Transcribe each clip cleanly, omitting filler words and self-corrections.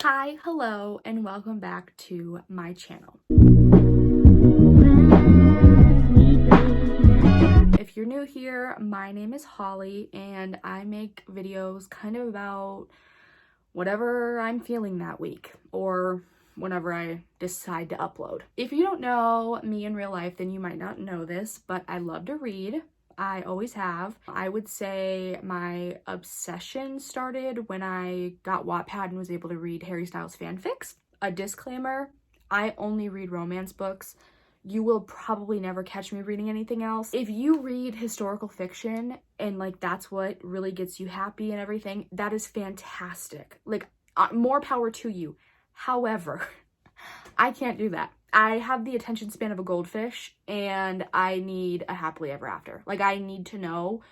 Hi, hello, and welcome back to my channel. If you're new here, my name is Holly, and I make videos kind of about whatever I'm feeling that week, or whenever I decide to upload. If you don't know me in real life, then you might not know this, but I love to read. I always have. I would say my obsession started when I got Wattpad and was able to read Harry Styles fanfics. A disclaimer, I only read romance books. You will probably never catch me reading anything else. If you read historical fiction and like that's what really gets you happy and everything, that is fantastic. Like more power to you. However, I can't do that. I have the attention span of a goldfish and I need a happily ever after. Like I need to know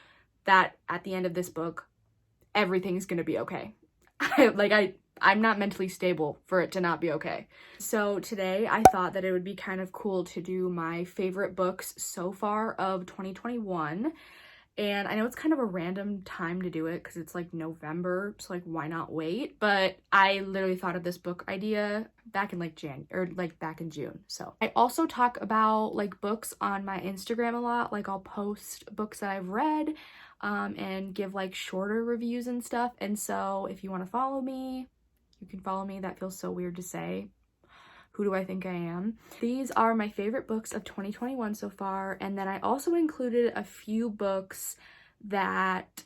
that at the end of this book, everything's gonna be okay. I'm not mentally stable for it to not be okay. So today I thought that it would be kind of cool to do my favorite books so far of 2021. And I know it's kind of a random time to do it because it's like November, so like why not wait? But I literally thought of this book idea back in like back in June. So I also talk about like books on my Instagram a lot. Like I'll post books that I've read and give like shorter reviews and stuff. And so if you want to follow me, you can follow me. That feels so weird to say. Who do I think I am? These are my favorite books of 2021 so far, and then I also included a few books that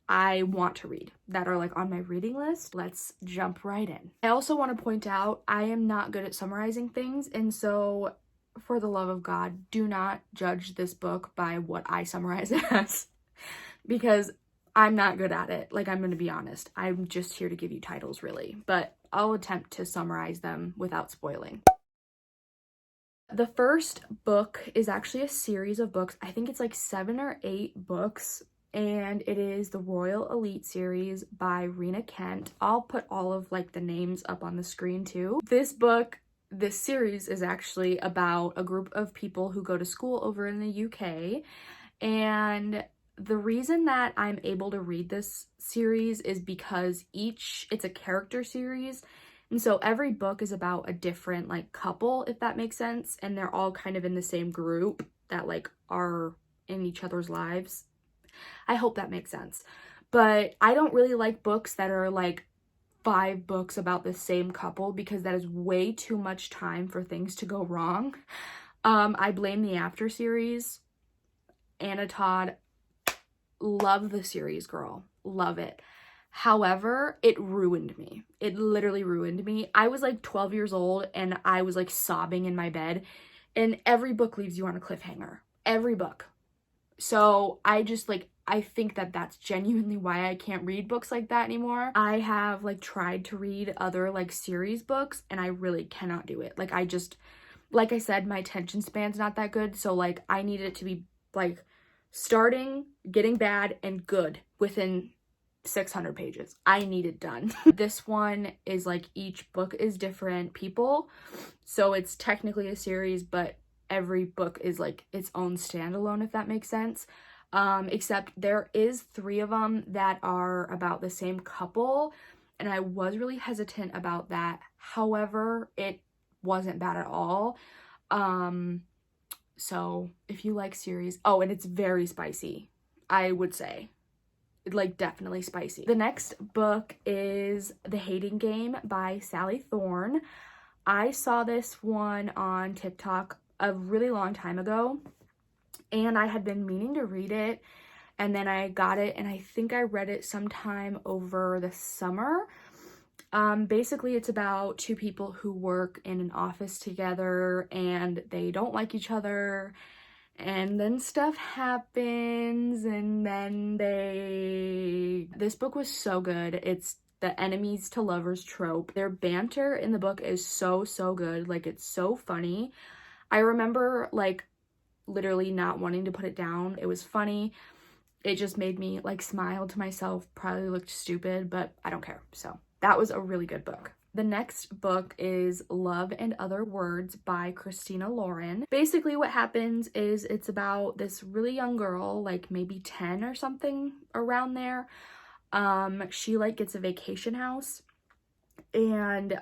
I want to read that are like on my reading list. Let's jump right in. I also want to point out I am not good at summarizing things, and so for the love of God, do not judge this book by what I summarize it as because I'm not good at it. Like, I'm gonna be honest. I'm just here to give you titles, really. But I'll attempt to summarize them without spoiling. The first book is actually a series of books. I think it's like 7 or 8 books. And it is the Royal Elite series by Rena Kent. I'll put all of like the names up on the screen too. This series is actually about a group of people who go to school over in the UK. And the reason that I'm able to read this series is because it's a character series. And so every book is about a different like couple, if that makes sense. And they're all kind of in the same group that like are in each other's lives. I hope that makes sense. But I don't really like books that are like 5 books about the same couple because that is way too much time for things to go wrong. I blame the After series. Anna Todd, love the series, girl. Love it. However, it ruined me. It literally ruined me. I was like 12 years old and I was like sobbing in my bed, and every book leaves you on a cliffhanger. Every book. So I think that that's genuinely why I can't read books like that anymore. I have like tried to read other like series books and I really cannot do it. Like I said, my attention span's not that good. So like I need it to be like starting, getting bad, and good within 600 pages. I need it done. This one is like each book is different people. So it's technically a series, but every book is like its own standalone, if that makes sense. Except there is 3 of them that are about the same couple. And I was really hesitant about that. However, it wasn't bad at all. So if you like series, and it's very spicy, I would say. Like definitely spicy. The next book is The Hating Game by Sally Thorne. I saw this one on TikTok a really long time ago and I had been meaning to read it, and then I got it and I think I read it sometime over the summer. Basically it's about 2 people who work in an office together and they don't like each other, and then stuff happens, and then this book was so good. It's the enemies to lovers trope. Their banter in the book is so good. Like, it's so funny. I remember like literally not wanting to put it down. It was funny. It just made me like smile to myself. Probably looked stupid, but I don't care. So that was a really good book. The next book is Love and Other Words by Christina Lauren. Basically what happens is it's about this really young girl, like maybe 10 or something around there. She like gets a vacation house and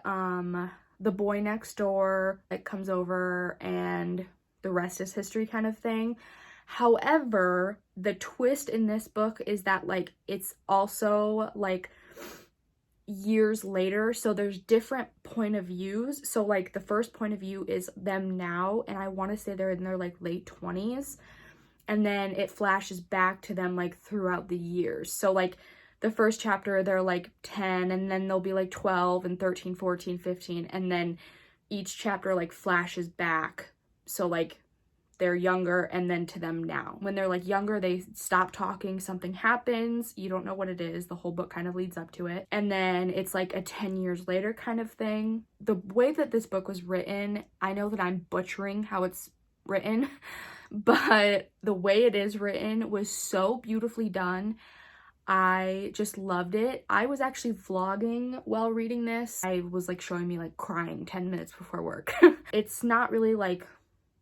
the boy next door like comes over and the rest is history kind of thing. However, the twist in this book is that like it's also like years later, so there's different point of views. So like the first point of view is them now, and I want to say they're in their like late 20s, and then it flashes back to them like throughout the years. So like the first chapter they're like 10, and then they'll be like 12 and 13, 14, 15, and then each chapter like flashes back, so like they're younger, and then to them now. When they're like younger, they stop talking, something happens, you don't know what it is, the whole book kind of leads up to it, and then it's like a 10 years later kind of thing. The way that this book was written, I know that I'm butchering how it's written, but the way it is written was so beautifully done. I just loved it. I was actually vlogging while reading this. I was like showing me like crying 10 minutes before work. It's not really like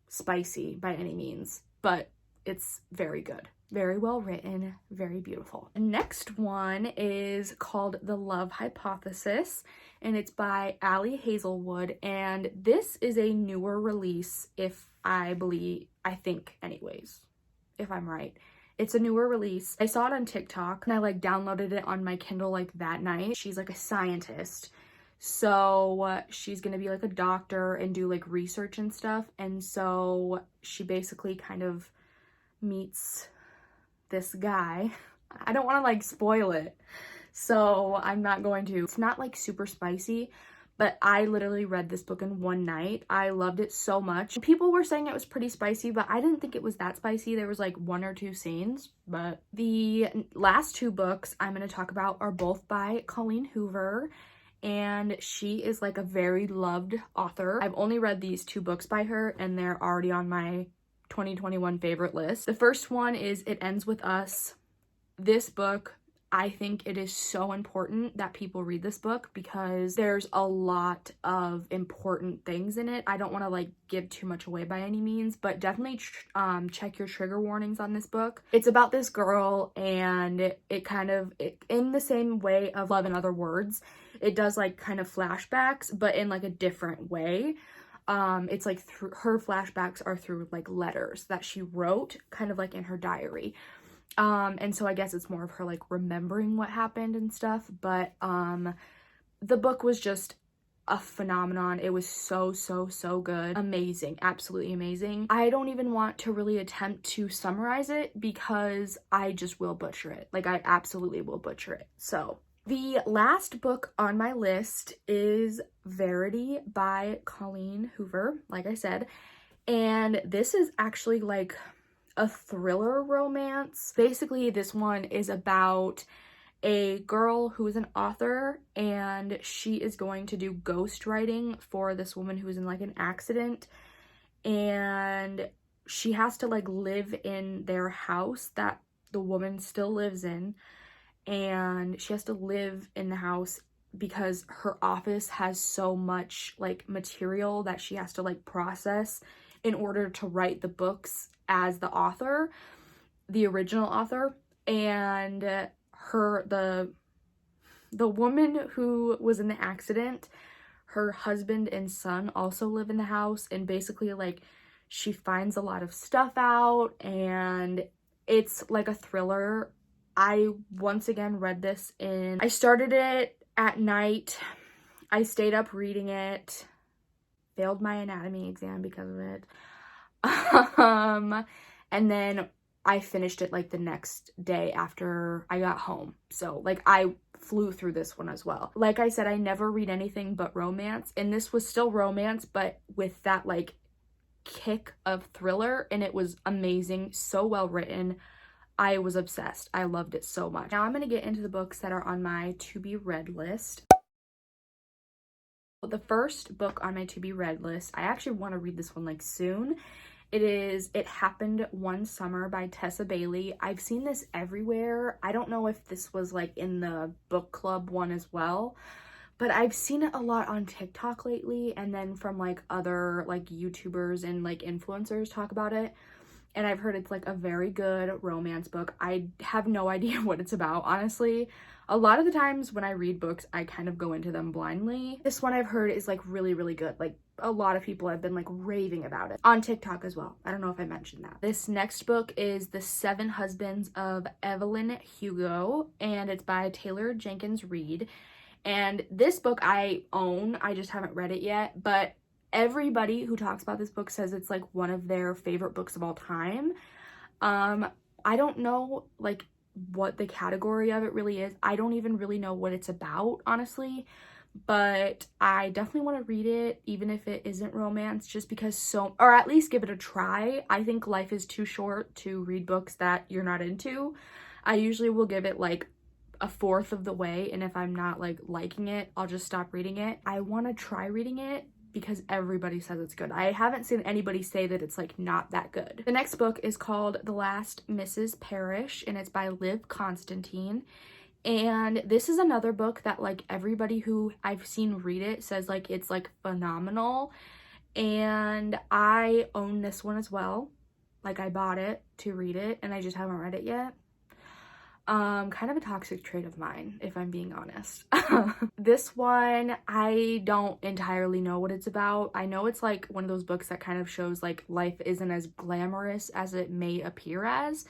spicy by any means, but it's very good. Very well written, very beautiful. The next one is called The Love Hypothesis, and it's by Ali Hazelwood, and this is a newer release, if I think anyways, if I'm right. It's a newer release. I saw it on TikTok and I like downloaded it on my Kindle like that night. She's like a scientist, so she's gonna be like a doctor and do like research and stuff, and so she basically kind of meets this guy. I don't want to like spoil it, so I'm not going to. It's not like super spicy, but I literally read this book in one night. I loved it so much. People were saying it was pretty spicy, but I didn't think it was that spicy. There was like 1 or 2 scenes, but the last 2 books I'm going to talk about are both by Colleen Hoover, and she is like a very loved author. I've only read these 2 books by her, and they're already on my 2021 favorite list. The first one is It Ends With Us. This book, I think it is so important that people read this book because there's a lot of important things in it. I don't want to like give too much away by any means, but definitely check your trigger warnings on this book. It's about this girl, and it kind of, in the same way of Love in Other Words, it does like kind of flashbacks, but in like a different way. It's like her flashbacks are through like letters that she wrote kind of like in her diary. And so I guess it's more of her like remembering what happened and stuff, but the book was just a phenomenon. It was so good. Amazing. Absolutely amazing. I don't even want to really attempt to summarize it because I just will butcher it. Like, I absolutely will butcher it. So the last book on my list is Verity by Colleen Hoover, like I said, and this is actually like a thriller romance. Basically, this one is about a girl who is an author, and she is going to do ghostwriting for this woman who is in like an accident, and she has to like live in their house that the woman still lives in, and she has to live in the house because her office has so much like material that she has to like process in order to write the books as the author, the original author. And the woman who was in the accident, her husband and son also live in the house, and basically like she finds a lot of stuff out, and it's like a thriller. I once again read this I started it at night. I stayed up reading it, failed my anatomy exam because of it. And then I finished it like the next day after I got home. So like I flew through this one as well. Like I said, I never read anything but romance, and this was still romance, but with that like kick of thriller, and it was amazing. So well written. I was obsessed. I loved it so much. Now I'm going to get into the books that are on my to be read list. The first book on my to be read list, I actually want to read this one like soon. It is It Happened One Summer by Tessa Bailey. I've seen this everywhere. I don't know if this was like in the book club one as well, but I've seen it a lot on TikTok lately, and then from like other like YouTubers and like influencers talk about it. and I've heard it's like a very good romance book. I have no idea what it's about, honestly. A lot of the times when I read books, I kind of go into them blindly. This one I've heard is like really, really good. Like a lot of people have been like raving about it on TikTok as well. I don't know if I mentioned that. This next book is The 7 Husbands of Evelyn Hugo, and it's by Taylor Jenkins Reid. And this book I own, I just haven't read it yet, but everybody who talks about this book says it's like one of their favorite books of all time. I don't know like what the category of it really is. I don't even really know what it's about, honestly, but I definitely want to read it, even if it isn't romance, just because or at least give it a try. I think life is too short to read books that you're not into. I usually will give it like a fourth of the way, and if I'm not like liking it, I'll just stop reading it. I want to try reading it because everybody says it's good. I haven't seen anybody say that it's like not that good. The next book is called The Last Mrs. Parrish, and it's by Liv Constantine. And this is another book that like everybody who I've seen read it says like it's like phenomenal. And I own this one as well. Like I bought it to read it and I just haven't read it yet. Kind of a toxic trait of mine, if I'm being honest. This one, I don't entirely know what it's about. I know it's like one of those books that kind of shows like life isn't as glamorous as it may appear as.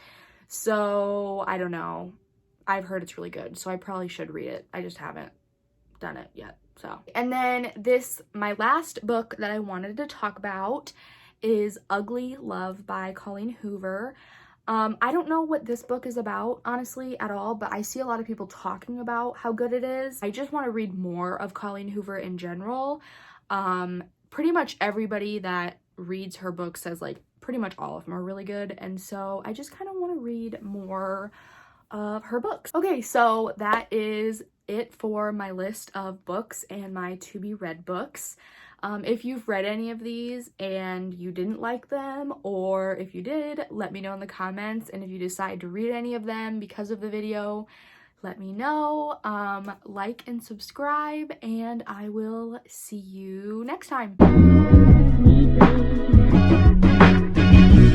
So I don't know. I've heard it's really good, so I probably should read it. I just haven't done it yet. So, and then my last book that I wanted to talk about is Ugly Love by Colleen Hoover. I don't know what this book is about, honestly, at all, but I see a lot of people talking about how good it is. I just want to read more of Colleen Hoover in general. Pretty much everybody that reads her books says like pretty much all of them are really good, and so I just kind of want to read more of her books. Okay, so that is it for my list of books and my to be read books. If you've read any of these and you didn't like them, or if you did, let me know in the comments. And if you decide to read any of them because of the video, let me know. Like and subscribe, and I will see you next time.